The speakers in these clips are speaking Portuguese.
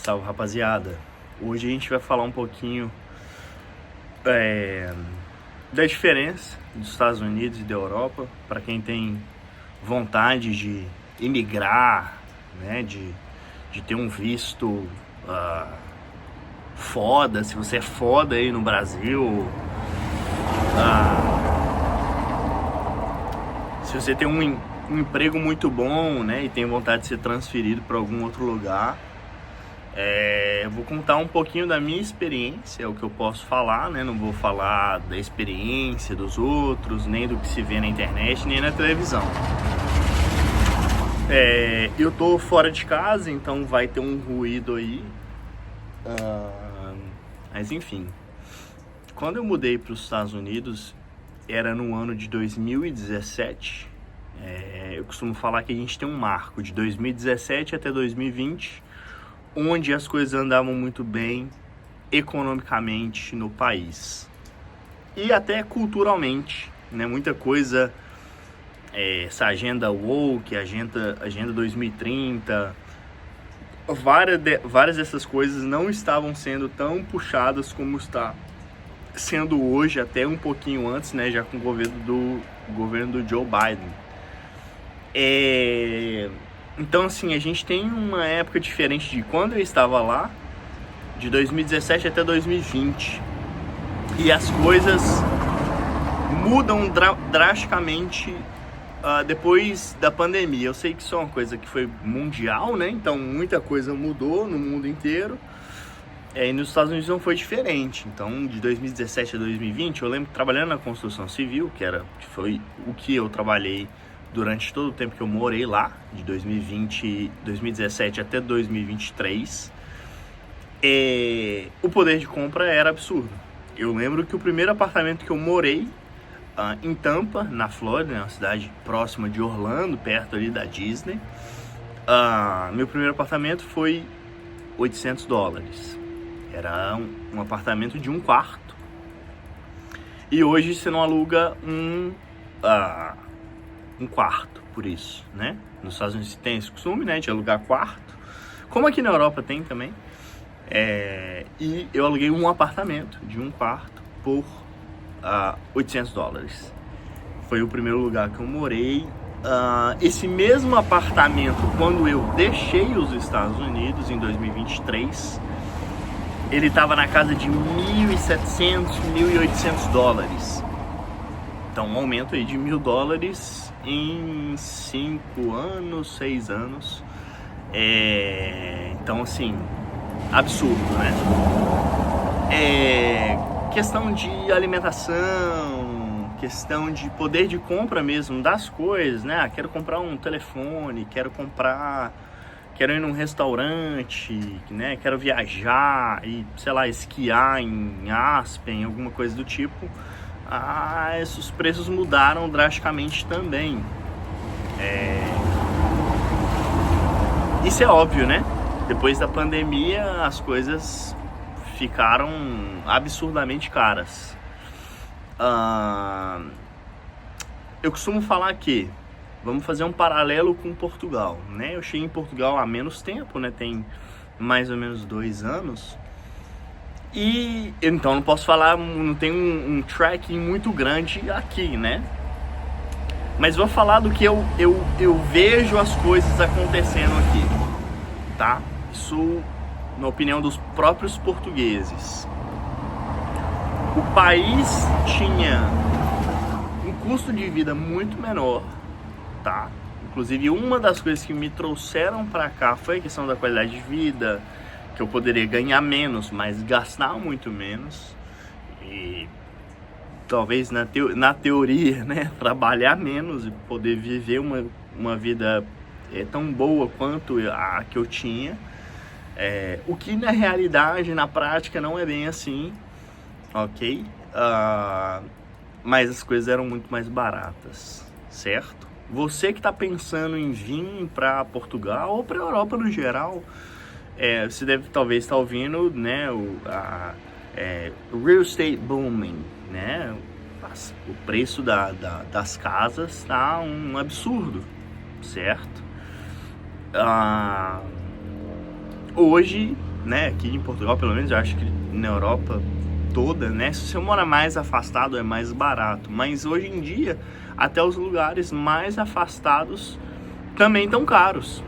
Salve, rapaziada. Hoje a gente vai falar um pouquinho da diferença dos Estados Unidos e da Europa, para quem tem vontade de imigrar, né, de ter um visto foda, se você é foda aí no Brasil, se você tem um emprego muito bom, né, e tem vontade de ser transferido para algum outro lugar. Eu vou contar um pouquinho da minha experiência, é o que eu posso falar, né? Não vou falar da experiência dos outros, nem do que se vê na internet, nem na televisão. Eu tô fora de casa, então vai ter um ruído aí. Mas enfim, quando eu mudei para os Estados Unidos, era no ano de 2017. Eu costumo falar que a gente tem um marco de 2017 até 2020, onde as coisas andavam muito bem economicamente no país e até culturalmente, né? Muita coisa, essa agenda woke, agenda 2030, várias dessas coisas não estavam sendo tão puxadas como está sendo hoje, até um pouquinho antes, né? Já com o governo do Joe Biden. Então, assim, a gente tem uma época diferente de quando eu estava lá, de 2017 até 2020. E as coisas mudam drasticamente depois da pandemia. Eu sei que isso é uma coisa que foi mundial, né? Então, muita coisa mudou no mundo inteiro. E nos Estados Unidos não foi diferente. Então, de 2017 a 2020, eu lembro trabalhando na construção civil, que foi o que eu trabalhei durante todo o tempo que eu morei lá, de 2017 até 2023, o poder de compra era absurdo. Eu lembro que o primeiro apartamento que eu morei em Tampa, na Flórida, uma cidade próxima de Orlando, perto ali da Disney, meu primeiro apartamento foi $800. Era um apartamento de um quarto. E hoje você não aluga um quarto por isso, né? Nos Estados Unidos tem esse costume, né, de alugar quarto, como aqui na Europa tem também. E eu aluguei um apartamento de um quarto por $800. Foi o primeiro lugar que eu morei. Esse mesmo apartamento, quando eu deixei os Estados Unidos em 2023, ele estava na casa de $1.700, $1.800. Então, um aumento aí de $1.000 em 5 anos, 6 anos. Então, assim, absurdo, né? Questão de alimentação, questão de poder de compra mesmo das coisas, né? Quero comprar um telefone, quero ir num restaurante, né? Quero viajar e, sei lá, esquiar em Aspen, alguma coisa do tipo. Esses preços mudaram drasticamente também. Isso é óbvio, né? Depois da pandemia, as coisas ficaram absurdamente caras. Eu costumo falar que vamos fazer um paralelo com Portugal, né? Eu cheguei em Portugal há menos tempo, né? Tem mais ou menos 2 anos. E então não posso falar, não tem um tracking muito grande aqui, né? Mas vou falar do que eu vejo as coisas acontecendo aqui, tá? Isso na opinião dos próprios portugueses. O país tinha um custo de vida muito menor, tá? Inclusive, uma das coisas que me trouxeram para cá foi a questão da qualidade de vida, que eu poderia ganhar menos, mas gastar muito menos. E talvez na teoria, né, trabalhar menos e poder viver uma vida tão boa quanto a que eu tinha. O que na realidade, na prática, não é bem assim, ok? Mas as coisas eram muito mais baratas, certo? Você que está pensando em vir para Portugal ou para a Europa no geral, você deve talvez estar ouvindo, né, o real estate booming, né? O preço das casas está um absurdo, certo? Hoje né, aqui em Portugal, pelo menos, eu acho que na Europa toda, né, se você mora mais afastado é mais barato, mas hoje em dia até os lugares mais afastados também estão caros,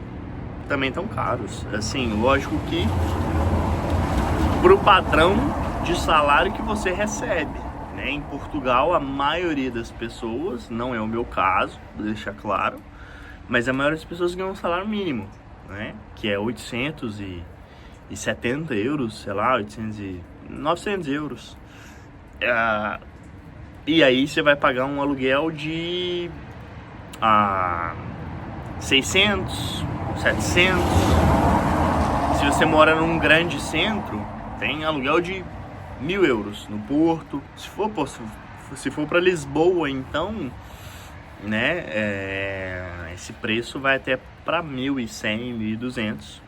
assim, lógico que pro padrão de salário que você recebe, né, em Portugal a maioria das pessoas, não é o meu caso, vou deixar claro, mas a maioria das pessoas ganham um salário mínimo, né, que é 870 euros, sei lá, 900 euros. E aí você vai pagar um aluguel de 600, 700. Se você mora num grande centro, tem aluguel de 1.000 euros no Porto. Se for para Lisboa, então, né, esse preço vai até para 1.100, 1.200.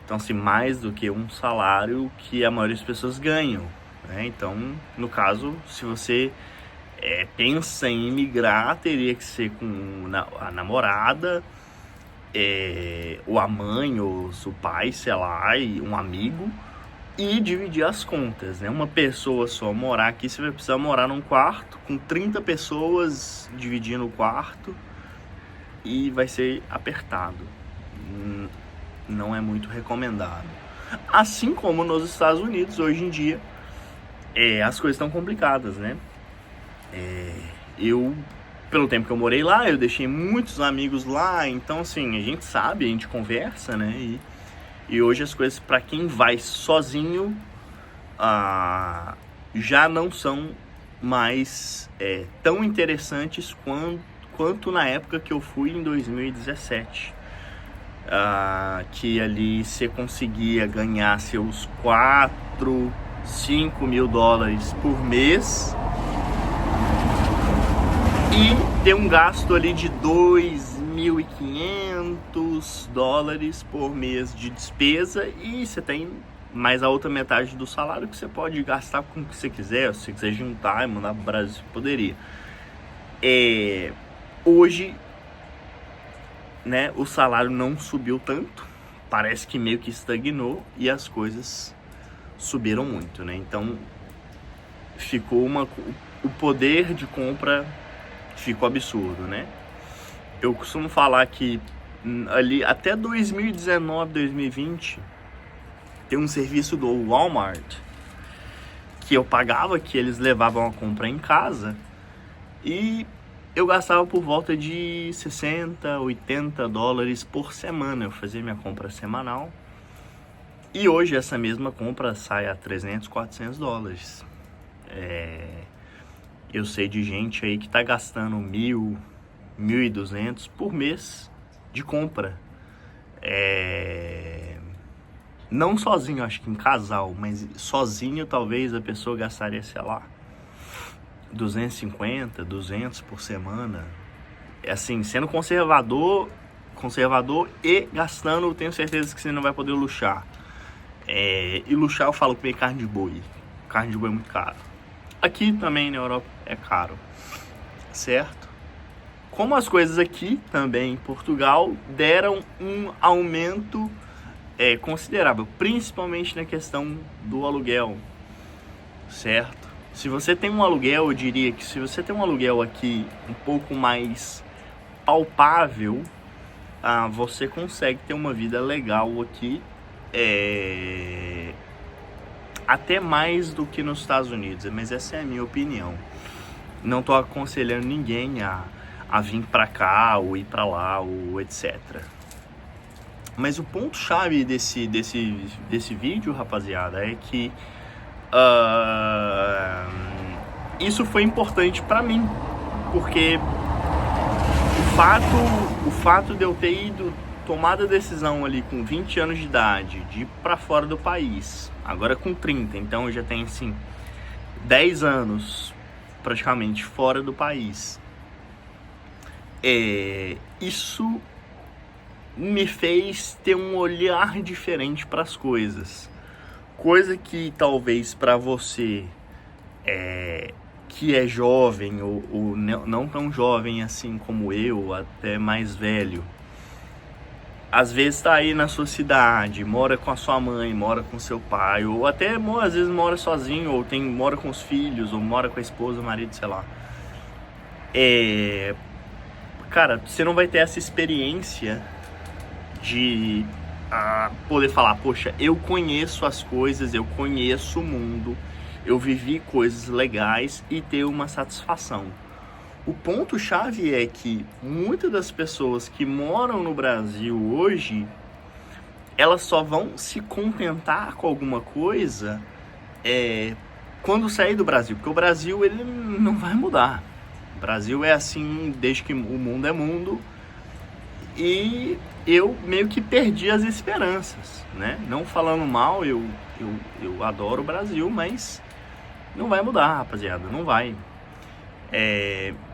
Então, assim, mais do que um salário que a maioria das pessoas ganham, né? Então, no caso, se você pensa em imigrar, teria que ser com a namorada, ou a mãe, ou o pai, sei lá, e um amigo, e dividir as contas, né? Uma pessoa só morar aqui, você vai precisar morar num quarto com 30 pessoas dividindo o quarto, e vai ser apertado. Não é muito recomendado. Assim como nos Estados Unidos, hoje em dia, as coisas estão complicadas, né? Pelo tempo que eu morei lá, eu deixei muitos amigos lá, então assim, a gente sabe, a gente conversa, né? E hoje as coisas para quem vai sozinho já não são mais tão interessantes quanto na época que eu fui em 2017. Que ali você conseguia ganhar seus 4, 5 mil dólares por mês e ter um gasto ali de 2.500 dólares por mês de despesa, e você tem mais a outra metade do salário que você pode gastar com o que você quiser. Se você quiser juntar e mandar para o Brasil, você poderia. Hoje, né, o salário não subiu tanto, parece que meio que estagnou, e as coisas subiram muito, né? Então ficou o poder de compra ficou absurdo, né? Eu costumo falar que ali até 2019, 2020 tem um serviço do Walmart que eu pagava, que eles levavam a compra em casa, e eu gastava por volta de 60, 80 dólares por semana. Eu fazia minha compra semanal. E hoje essa mesma compra sai a 300, 400 dólares. Eu sei de gente aí que tá gastando 1.000, 1.200 por mês de compra. Não sozinho, acho que em casal, mas sozinho talvez a pessoa gastaria, sei lá, 250, 200 por semana. Assim, sendo conservador e gastando, eu tenho certeza que você não vai poder luxar. E luxar, eu falo comer carne de boi. Carne de boi é muito caro. Aqui também na Europa é caro, certo? Como as coisas aqui também em Portugal deram um aumento considerável, principalmente na questão do aluguel, certo? Se você tem um aluguel, eu diria que se você tem um aluguel aqui um pouco mais palpável, você consegue ter uma vida legal aqui, até mais do que nos Estados Unidos, mas essa é a minha opinião. Não estou aconselhando ninguém a vir para cá ou ir para lá ou etc. Mas o ponto chave desse vídeo, rapaziada, é que isso foi importante para mim, porque o fato de eu ter tomado a decisão ali com 20 anos de idade de ir para fora do país, agora com 30, então eu já tenho assim 10 anos praticamente fora do país, isso me fez ter um olhar diferente para as coisas. Coisa que talvez para você que é jovem ou não tão jovem assim como eu, até mais velho, às vezes tá aí na sua cidade, mora com a sua mãe, mora com seu pai, ou até às vezes mora sozinho, ou mora com os filhos, ou mora com a esposa, o marido, sei lá. Cara, você não vai ter essa experiência de poder falar, poxa, eu conheço as coisas, eu conheço o mundo, eu vivi coisas legais e ter uma satisfação. O ponto-chave é que muitas das pessoas que moram no Brasil hoje, elas só vão se contentar com alguma coisa quando sair do Brasil, porque o Brasil ele não vai mudar. O Brasil é assim desde que o mundo é mundo, e eu meio que perdi as esperanças, né? Não falando mal, eu adoro o Brasil, mas não vai mudar, rapaziada, não vai.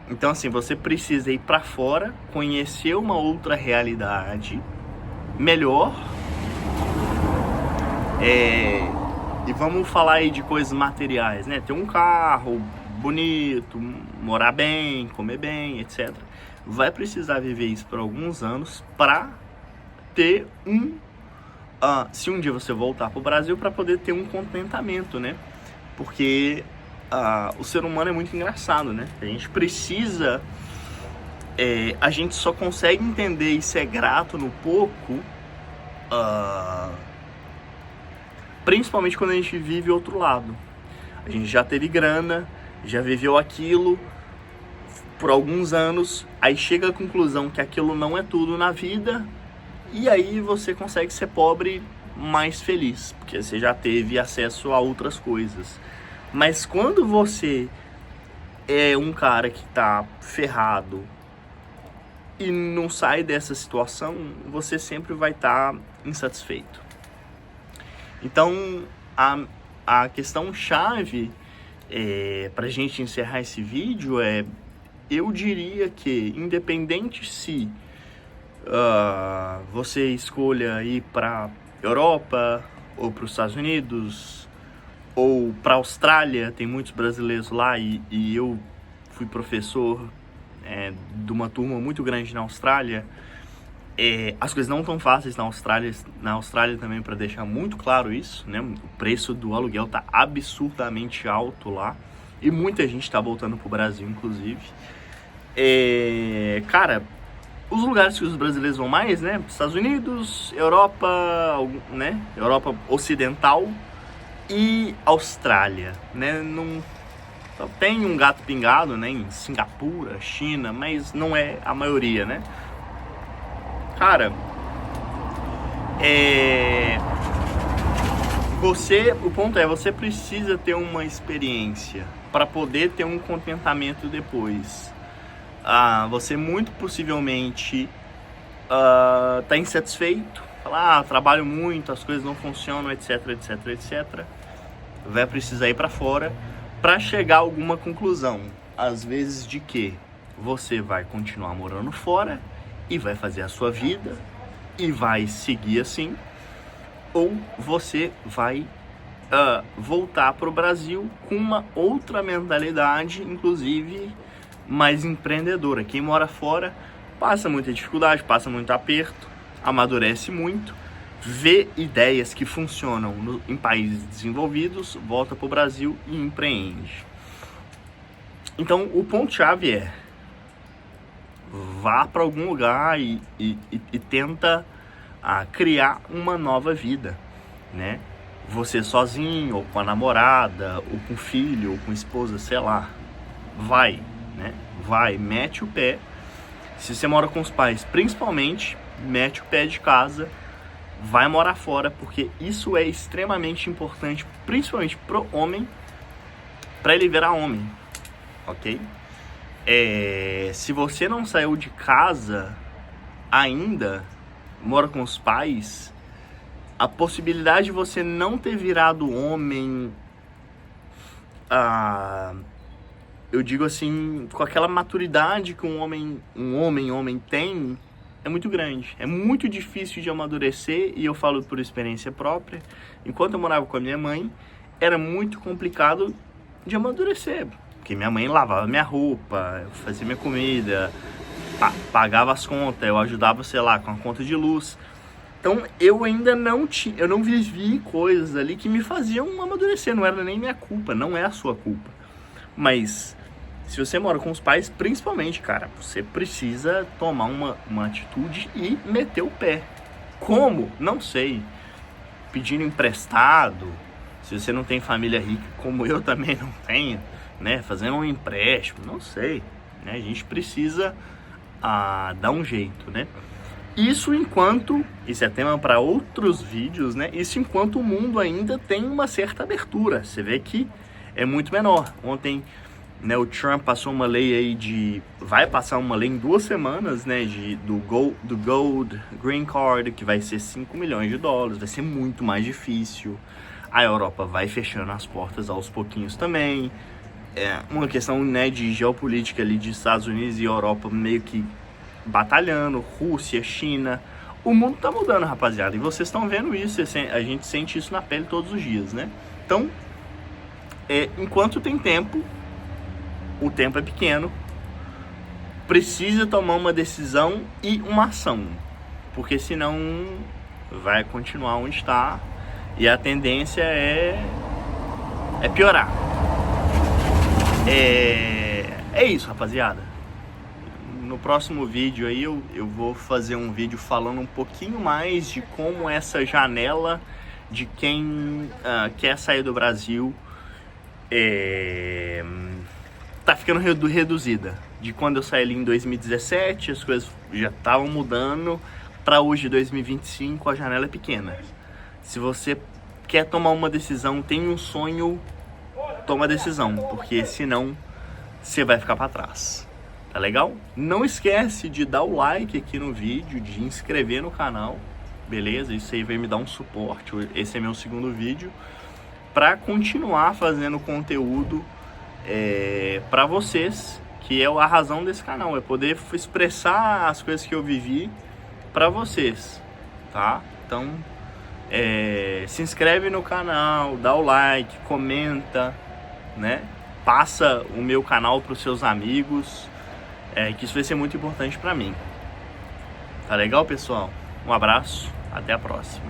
Então assim, você precisa ir pra fora, conhecer uma outra realidade melhor. E vamos falar aí de coisas materiais, né? Ter um carro bonito, morar bem, comer bem, etc. Vai precisar viver isso por alguns anos para ter se um dia você voltar pro Brasil, para poder ter um contentamento, né? Porque o ser humano é muito engraçado, né? A gente precisa... a gente só consegue entender e ser grato no pouco... principalmente quando a gente vive outro lado. A gente já teve grana, já viveu aquilo por alguns anos, aí chega à conclusão que aquilo não é tudo na vida, e aí você consegue ser pobre mais feliz, porque você já teve acesso a outras coisas. Mas quando você é um cara que tá ferrado e não sai dessa situação, você sempre vai estar insatisfeito. Então, a questão chave para a gente encerrar esse vídeo eu diria que, independente se você escolha ir para Europa, ou para os Estados Unidos, ou para a Austrália, tem muitos brasileiros lá, e eu fui professor de uma turma muito grande na Austrália. As coisas não estão fáceis na Austrália também, para deixar muito claro isso, né? O preço do aluguel tá absurdamente alto lá, e muita gente está voltando pro Brasil, inclusive. Cara, os lugares que os brasileiros vão mais, né? Estados Unidos, Europa, né? Europa Ocidental e Austrália, né? Não tem um gato pingado, né? Em Singapura, China, mas não é a maioria, né? Cara, o ponto você precisa ter uma experiência para poder ter um contentamento depois. Você muito possivelmente tá insatisfeito, fala, trabalho muito, as coisas não funcionam, etc, etc, etc. Vai precisar ir para fora para chegar a alguma conclusão. Às vezes de que você vai continuar morando fora e vai fazer a sua vida e vai seguir assim, ou você vai voltar para o Brasil com uma outra mentalidade, inclusive mais empreendedora. Quem mora fora passa muita dificuldade, passa muito aperto, amadurece muito, vê ideias que funcionam em países desenvolvidos, volta para o Brasil e empreende. Então o ponto-chave vá para algum lugar e tenta criar uma nova vida, né? Você sozinho, ou com a namorada, ou com o filho, ou com a esposa, sei lá. Vai, né? Vai, mete o pé. Se você mora com os pais, principalmente, mete o pé de casa, vai morar fora, porque isso é extremamente importante, principalmente pro homem, para ele virar homem, ok? Se você não saiu de casa ainda, mora com os pais, a possibilidade de você não ter virado homem, eu digo assim, com aquela maturidade que um homem tem, é muito grande. É muito difícil de amadurecer, e eu falo por experiência própria. Enquanto eu morava com a minha mãe, era muito complicado de amadurecer, porque minha mãe lavava minha roupa, fazia minha comida, pagava as contas, eu ajudava, sei lá, com a conta de luz. Então eu ainda eu não vivi coisas ali que me faziam amadurecer, não era nem minha culpa, não é a sua culpa. Mas se você mora com os pais, principalmente, cara, você precisa tomar uma atitude e meter o pé. Como? Não sei. Pedindo emprestado, se você não tem família rica, como eu também não tenho, né? Fazendo um empréstimo, não sei. Né? A gente precisa dar um jeito, né? Isso é tema para outros vídeos, né? Isso enquanto o mundo ainda tem uma certa abertura. Você vê que é muito menor. Ontem, né, o Trump passou uma lei aí vai passar uma lei em 2 semanas, né? Do Gold Green Card, que vai ser 5 milhões de dólares. Vai ser muito mais difícil. A Europa vai fechando as portas aos pouquinhos também. É uma questão, né, de geopolítica ali de Estados Unidos e Europa meio que batalhando, Rússia, China. O mundo tá mudando, rapaziada, e vocês estão vendo isso, a gente sente isso na pele todos os dias, né? Então, enquanto tem tempo, o tempo é pequeno, precisa tomar uma decisão e uma ação, porque senão vai continuar onde está e a tendência é piorar. É isso, rapaziada. No próximo vídeo aí eu vou fazer um vídeo falando um pouquinho mais de como essa janela de quem quer sair do Brasil tá ficando reduzida. De quando eu saí ali em 2017, as coisas já estavam mudando, para hoje, 2025, a janela é pequena. Se você quer tomar uma decisão, tem um sonho, toma a decisão, porque senão você vai ficar para trás. Tá legal? Não esquece de dar o like aqui no vídeo, de inscrever no canal, beleza? Isso aí vai me dar um suporte. Esse é meu 2º vídeo para continuar fazendo conteúdo para vocês, que é a razão desse canal, é poder expressar as coisas que eu vivi para vocês, tá? Então, se inscreve no canal, dá o like, comenta, né? Passa o meu canal para os seus amigos. Que isso vai ser muito importante para mim. Tá legal, pessoal? Um abraço, até a próxima.